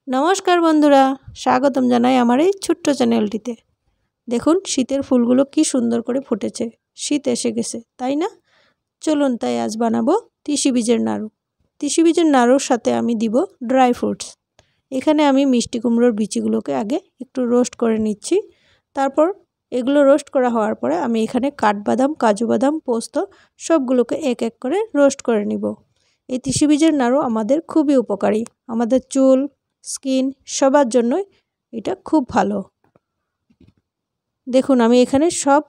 नमस्कार बंधुरा स्वागतम जानाई आमार এই ছোট্ট চ্যানেলটিতে। দেখুন শীতের ফুলগুলো কি সুন্দর করে ফুটেছে। শীত এসে গেছে তাই না? চলুন তাই আজ বানাবো তিসি বীজের নাড়ু। তিসি বীজের নাড়ুর সাথে আমি দিব ড্রাই ফ্রুটস। এখানে আমি মিষ্টি কুমড়োর বিচিগুলোকে আগে একটু রোস্ট করে নিচ্ছি। তারপর এগুলো রোস্ট করা হওয়ার পরে আমি এখানে কাঠবাদাম, কাজু বাদাম, পোস্ত সবগুলোকে এক এক করে রোস্ট করে নিব। এই তিসি বীজের নাড়ু আমাদের খুবই উপকারী। আমাদের চুল, স্কিন সবার জন্যই এটা খুব ভালো। দেখুন আমি এখানে সব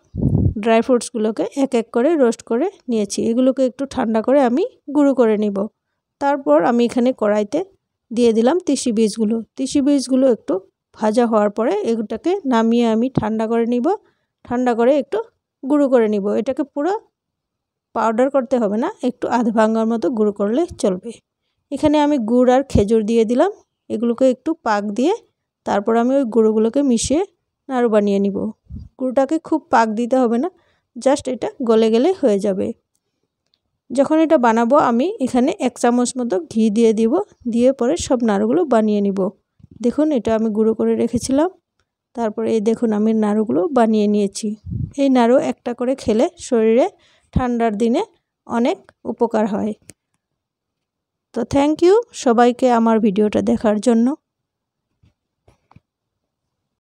ড্রাই ফ্রুটসগুলোকে এক এক করে রোস্ট করে নিয়েছি। এগুলোকে একটু ঠান্ডা করে আমি গুঁড়ো করে নিব। তারপর আমি এখানে কড়াইতে দিয়ে দিলাম তিসি বীজগুলো। তিসি বীজগুলো একটু ভাজা হওয়ার পরে এগুলোকে নামিয়ে আমি ঠান্ডা করে নিব। ঠান্ডা করে একটু গুঁড়ো করে নিব। এটাকে পুরো পাউডার করতে হবে না, একটু আধ ভাঙার মতো গুঁড়ো করলে চলবে। এখানে আমি গুড় আর খেজুর দিয়ে দিলাম। এগুলোকে একটু পাক দিয়ে তারপর আমি ওই গুঁড়োগুলোকে মিশিয়ে নাড়ু বানিয়ে নিব। গুঁড়োটাকে খুব পাক দিতে হবে না, জাস্ট এটা গলে গেলে হয়ে যাবে। যখন এটা বানাবো আমি এখানে 1 চামচ মতো ঘি দিয়ে দিব। দিয়ে পরে সব নাড়ুগুলো বানিয়ে নিব। দেখুন এটা আমি গুঁড়ো করে রেখেছিলাম। তারপরে এই দেখুন আমি নাড়ুগুলো বানিয়ে নিয়েছি। এই নাড়ু একটা করে খেলে শরীরে ঠান্ডার দিনে অনেক উপকার হয়। তো থ্যাংক ইউ সবাইকে আমার ভিডিওটা দেখার জন্য।